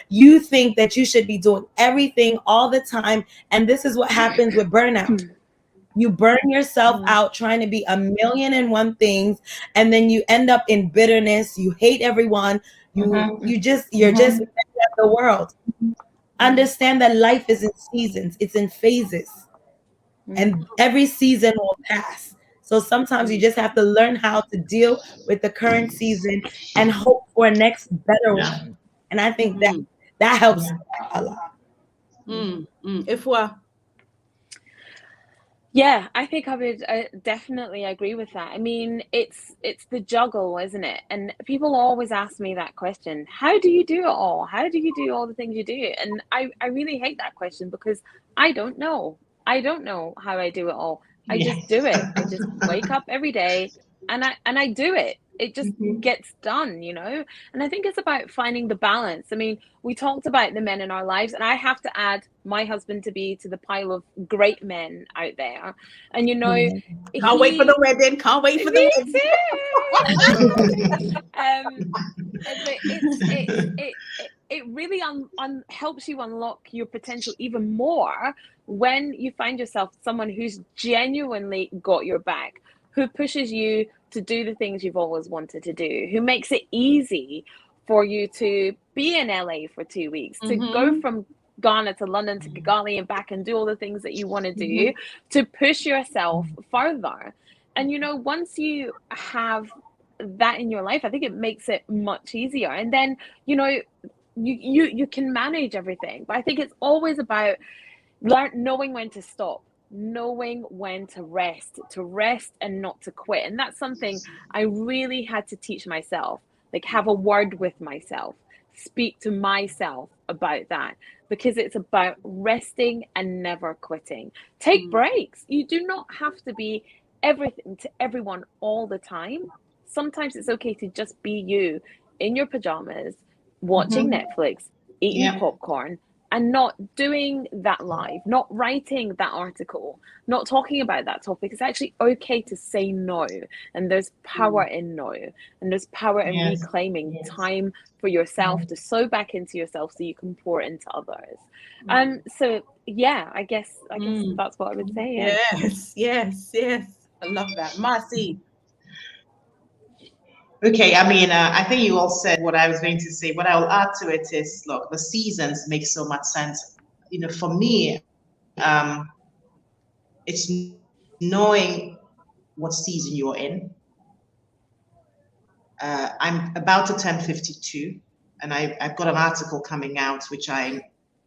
you think that you should be doing everything all the time. And this is what happens with burnout. You burn yourself out trying to be a million and one things, and then you end up in bitterness. You hate everyone. You're just mad at the world. Understand that life is in seasons. It's in phases, and every season will pass. So sometimes you just have to learn how to deal with the current season and hope for a next better one. And I think that helps a lot. If we're Yeah, I think I would definitely agree with that. I mean, it's the juggle, isn't it? And people always ask me that question. How do you do it all? How do you do all the things you do? And I really hate that question because I don't know. I don't know how I do it all. I just do it. I just wake up every day and I do it. It just gets done, you know? And I think it's about finding the balance. I mean, we talked about the men in our lives, and I have to add my husband to the pile of great men out there. And you know, can't wait for the wedding. Can't wait for the wedding. It really helps you unlock your potential even more when you find yourself someone who's genuinely got your back, who pushes you to do the things you've always wanted to do, who makes it easy for you to be in LA for 2 weeks, to go from Ghana to London to Kigali and back and do all the things that you want to do, to push yourself further. And you know, once you have that in your life, I think it makes it much easier. And then, you know, you can manage everything. But I think it's always about knowing when to stop, knowing when to rest and not to quit. And that's something I really had to teach myself, like have a word with myself, speak to myself about that, because it's about resting and never quitting. Take breaks. You do not have to be everything to everyone all the time. Sometimes it's okay to just be you in your pajamas, watching Netflix, eating popcorn, and not doing that live, not writing that article, not talking about that topic. It's actually okay to say no. And there's power in no. And there's power in reclaiming time for yourself to sow back into yourself so you can pour into others. So yeah, I guess that's what I would say. Yes. I love that. Marcy. Okay, I mean, I think you all said what I was going to say. What I'll add to it is, look, the seasons make so much sense. You know, for me, it's knowing what season you're in. I'm about to turn 52, and I've got an article coming out which I'm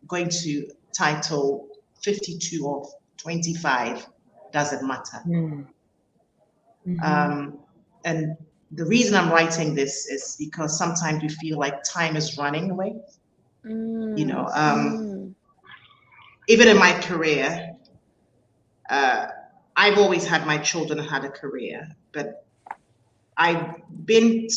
going to title 52 or 25 doesn't matter. And the reason I'm writing this is because sometimes we feel like time is running away. You know, even in my career, I've always had my children had a career, but I've been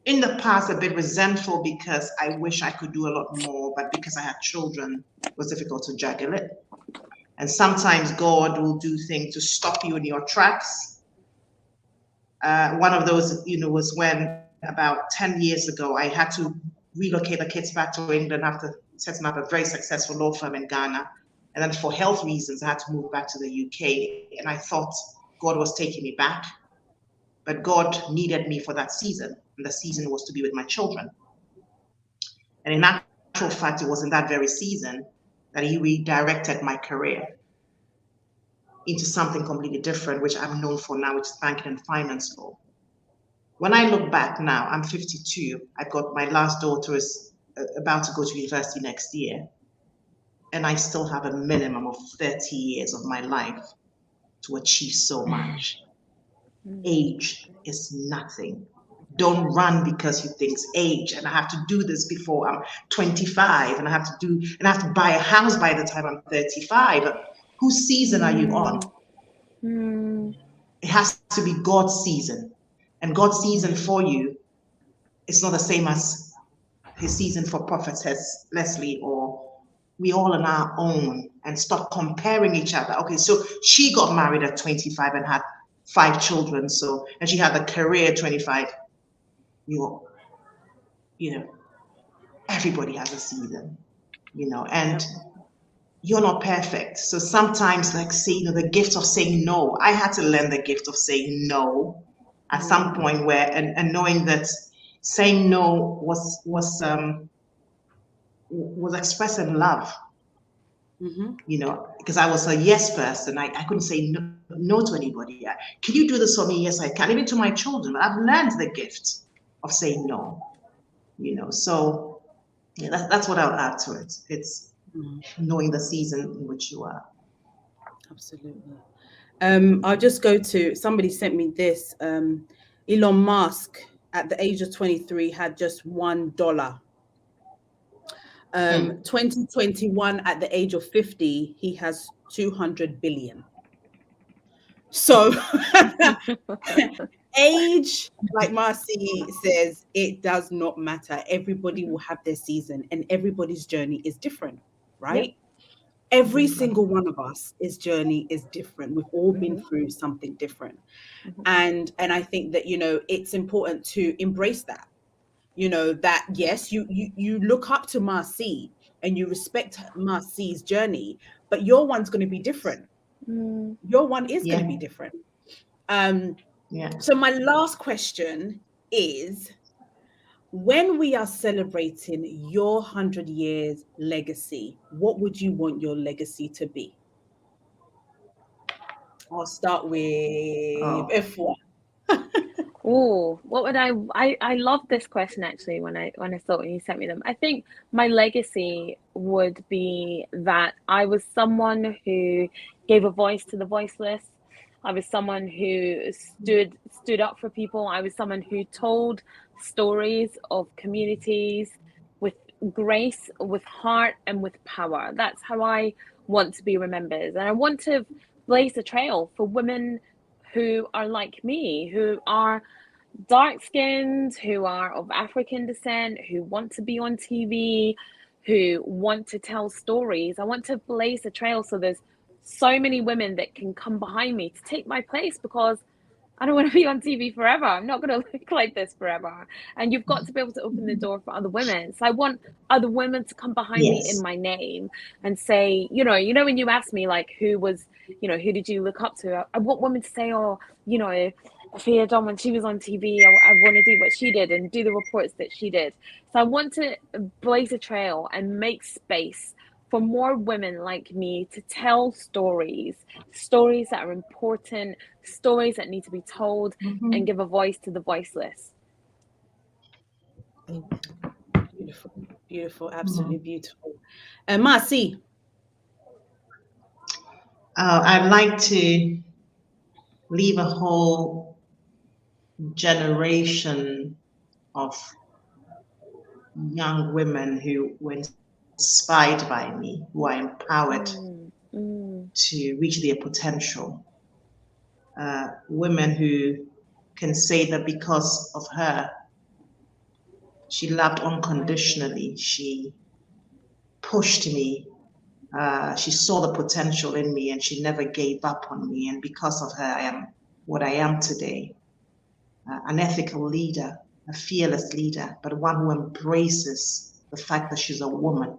in the past a bit resentful because I wish I could do a lot more, but because I had children, it was difficult to juggle it. And sometimes God will do things to stop you in your tracks. One of those, was when about 10 years ago, I had to relocate the kids back to England after setting up a very successful law firm in Ghana. And then for health reasons, I had to move back to the UK. And I thought God was taking me back, but God needed me for that season. And the season was to be with my children. And in actual fact, it was in that very season that He redirected my career into something completely different, which I'm known for now, which is banking and finance law. When I look back now, I'm 52. I've got my last daughter is about to go to university next year. And I still have a minimum of 30 years of my life to achieve so much. Age is nothing. Don't run because you think it's age and I have to do this before I'm 25 and I have to buy a house by the time I'm 35. Whose season are you on? It has to be God's season. And God's season for you is not the same as His season for Prophetess Leslie, or we all on our own, and stop comparing each other. Okay, so she got married at 25 and had 5 children. And she had a career at 25. Everybody has a season, and you're not perfect. So sometimes, the gift of saying no, I had to learn the gift of saying no at some point where, and knowing that saying no was expressing love, because I was a yes person. I couldn't say no to anybody. Can you do this for me? Yes, I can. Even to my children. I've learned the gift of saying no, so that's what I'll add to it. It's knowing the season in which you are. Absolutely. I'll just go to, somebody sent me this. Elon Musk at the age of 23 had just $1. 2021 at the age of 50, he has 200 billion. So age, like Marcy says, it does not matter. Everybody will have their season and everybody's journey is different, right? Yep. Every single one of us, his journey is different. We've all been through something different. And I think that, it's important to embrace that, that yes, you look up to Marcy and you respect Marcy's journey, but your one's going to be different. Your one is going to be different. So my last question is, when we are celebrating your 100 years legacy, what would you want your legacy to be? I'll start with F1. Oh, what would I love this question actually when I thought when you sent me them. I think my legacy would be that I was someone who gave a voice to the voiceless. I was someone who stood up for people. I was someone who told stories of communities with grace, with heart, and with power. That's how I want to be remembered. And I want to blaze a trail for women who are like me, who are dark-skinned, who are of African descent, who want to be on TV, who want to tell stories. I want to blaze a trail so there's so many women that can come behind me to take my place, because I don't want to be on TV forever. I'm not going to look like this forever. And you've got to be able to open the door for other women. So I want other women to come behind me in my name and say, when you asked me, like, who did you look up to? I want women to say, Afia Don, when she was on TV, I want to do what she did and do the reports that she did. So I want to blaze a trail and make space for more women like me to tell stories that are important, stories that need to be told, and give a voice to the voiceless. Beautiful, beautiful, absolutely beautiful. Marcy. I'd like to leave a whole generation of young women who were inspired by me, who are empowered to reach their potential. Women who can say that because of her, she loved unconditionally. She pushed me. She saw the potential in me and she never gave up on me. And because of her, I am what I am today. An ethical leader, a fearless leader, but one who embraces the fact that she's a woman,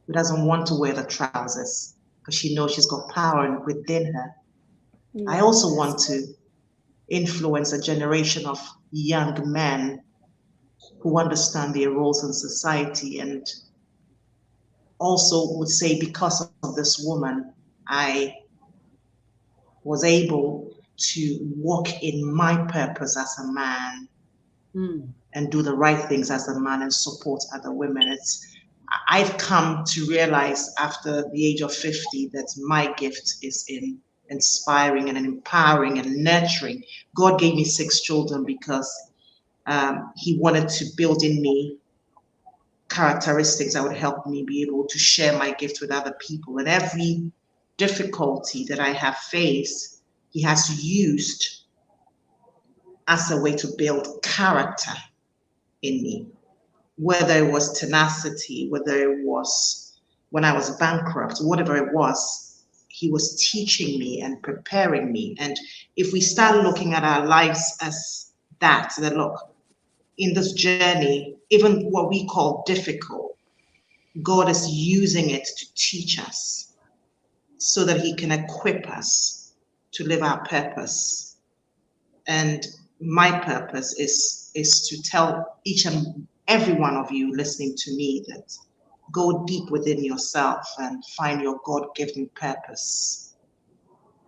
who doesn't want to wear the trousers because she knows she's got power within her. Yes. I also want to influence a generation of young men who understand their roles in society, and also would say, because of this woman, I was able to walk in my purpose as a man and do the right things as a man and support other women. I've come to realize after the age of 50 that my gift is in inspiring and empowering and nurturing. God gave me 6 children because he wanted to build in me characteristics that would help me be able to share my gift with other people. And every difficulty that I have faced, he has used as a way to build character in me. Whether it was tenacity, whether it was when I was bankrupt, whatever it was, he was teaching me and preparing me. And if we start looking at our lives as that, then look, in this journey, even what we call difficult, God is using it to teach us so that he can equip us to live our purpose. And my purpose is to tell each and every one of you listening to me that go deep within yourself and find your God-given purpose.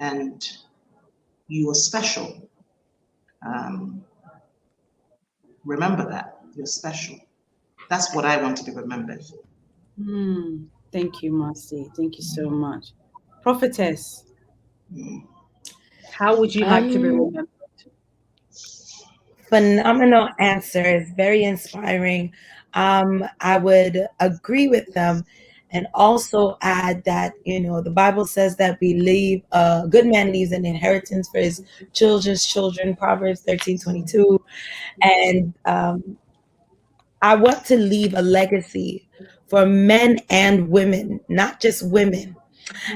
And you are special. Remember that. You're special. That's what I want to be remembered for. Thank you, Marcy. Thank you so much. Prophetess, how would you like to be remembered? Phenomenal answers, very inspiring. I would agree with them and also add that, the Bible says that a good man leaves an inheritance for his children's children, Proverbs 13:22. And I want to leave a legacy for men and women, not just women.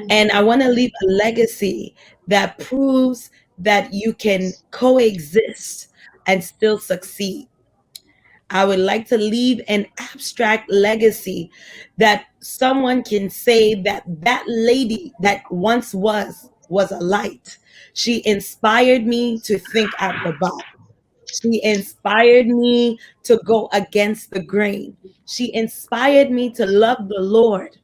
And I want to leave a legacy that proves that you can coexist and still succeed. I would like to leave an abstract legacy that someone can say that that lady that once was a light. She inspired me to think out the box. She inspired me to go against the grain. She inspired me to love the Lord.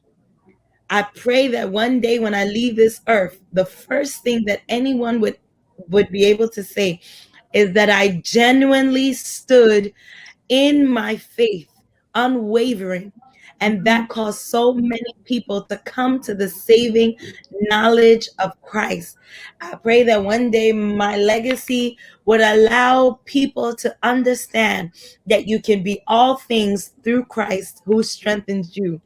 I pray that one day when I leave this earth, the first thing that anyone would be able to say is that I genuinely stood in my faith, unwavering. And that caused so many people to come to the saving knowledge of Christ. I pray that one day my legacy would allow people to understand that you can be all things through Christ who strengthens you,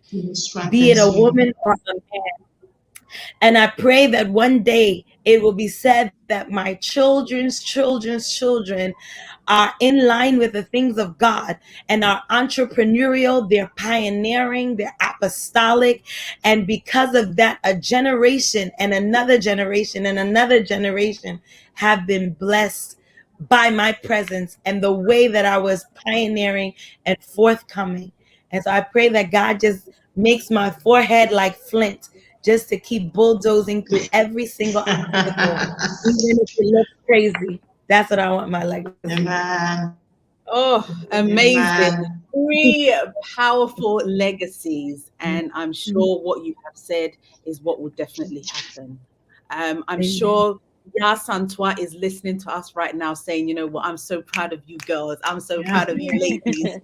be it a woman or a man. And I pray that one day it will be said that my children's children's children are in line with the things of God and are entrepreneurial, they're pioneering, they're apostolic. And because of that, a generation and another generation and another generation have been blessed by my presence and the way that I was pioneering and forthcoming. And so I pray that God just makes my forehead like flint, just to keep bulldozing through every single obstacle, even if it looks crazy. That's what I want my legacy. Amen. Oh, amazing. Amen. 3 powerful legacies. And I'm sure what you have said is what will definitely happen. I'm sure Santwa is listening to us right now saying, you know what, I'm so proud of you girls. I'm so proud of you ladies.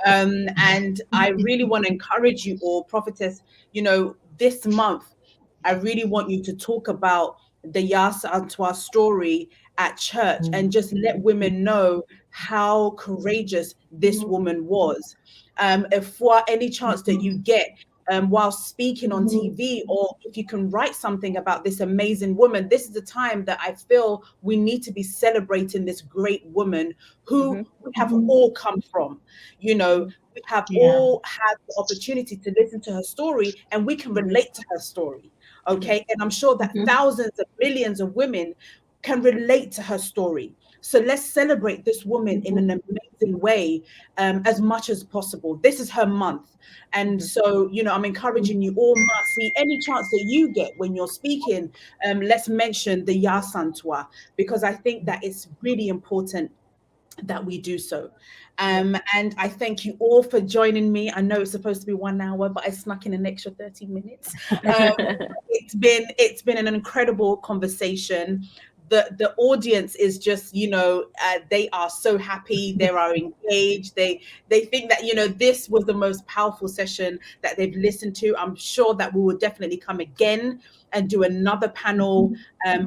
And I really want to encourage you all, prophetess, you know, this month, I really want you to talk about the Santwa story at church and just let women know how courageous this woman was. If for any chance that you get, while speaking on TV, or if you can write something about this amazing woman, this is the time that I feel we need to be celebrating this great woman who we have all come from. You know, we have all had the opportunity to listen to her story and we can relate to her story. Okay. And I'm sure that thousands of millions of women can relate to her story. So let's celebrate this woman in an amazing way, as much as possible. This is her month. And so, you know, I'm encouraging you all, Marcy, any chance that you get when you're speaking, let's mention the Santwa, because I think that it's really important that we do so. And I thank you all for joining me. I know it's supposed to be 1 hour, but I snuck in an extra 30 minutes. It's been an incredible conversation. The audience is just, you know, they are so happy, they are engaged, they think that, you know, this was the most powerful session that they've listened to. I'm sure that we will definitely come again and do another panel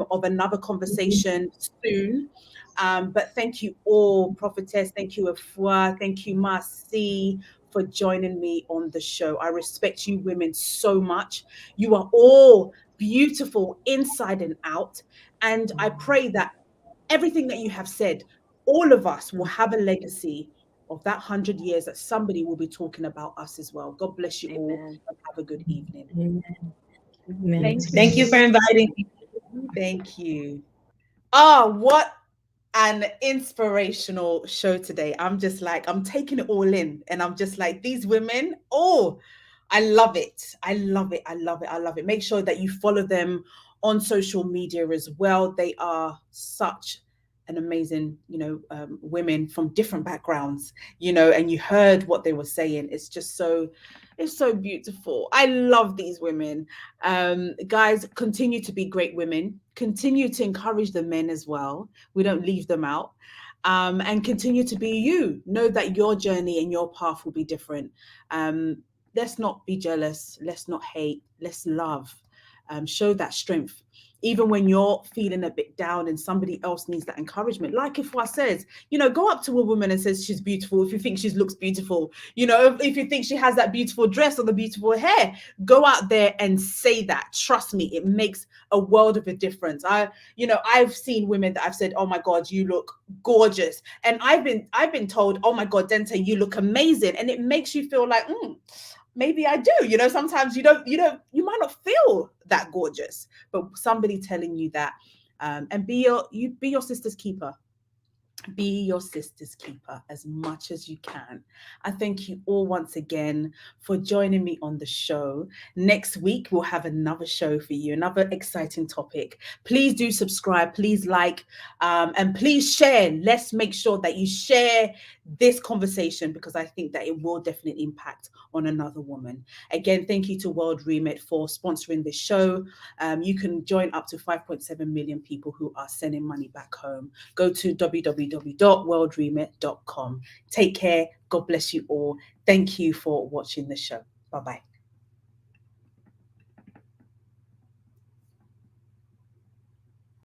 of another conversation soon. But thank you all, prophetess. Thank you, Afua. Thank you, Marcy, for joining me on the show. I respect you women so much. You are all beautiful inside and out. And I pray that everything that you have said, all of us will have a legacy of that 100 years that somebody will be talking about us as well. God bless you all and have a good evening. Amen. Thank you for inviting me. Thank you. Oh, what an inspirational show today. I'm just like, I'm taking it all in. And I'm just like, these women, oh, I love it. I love it. I love it. I love it. Make sure that you follow them on social media as well. They are such an amazing, you know, women from different backgrounds, you know, and you heard what they were saying. It's just so, it's so beautiful. I love these women. Guys, continue to be great women. Continue to encourage the men as well. We don't leave them out. And continue to be you. Know that your journey and your path will be different. Let's not be jealous. Let's not hate. Let's love. Show that strength. Even when you're feeling a bit down and somebody else needs that encouragement. Like Ifwa says, you know, go up to a woman and says she's beautiful. If you think she looks beautiful, you know, if you think she has that beautiful dress or the beautiful hair, go out there and say that. Trust me, it makes a world of a difference. I've seen women that I've said, oh my God, you look gorgeous. And I've been told, oh my God, Dente, you look amazing. And it makes you feel like, maybe I do. You know, sometimes you might not feel that gorgeous, but somebody telling you that, and be your sister's keeper. Be your sister's keeper as much as you can. I thank you all once again for joining me on the show. Next week, we'll have another show for you, another exciting topic. Please do subscribe, please like, and please share. Let's make sure that you share this conversation because I think that it will definitely impact on another woman. Again, thank you to World Remit for sponsoring this show. You can join up to 5.7 million people who are sending money back home. Go to www.worldremit.com. Take care. God bless you all. Thank you for watching the show. Bye-bye.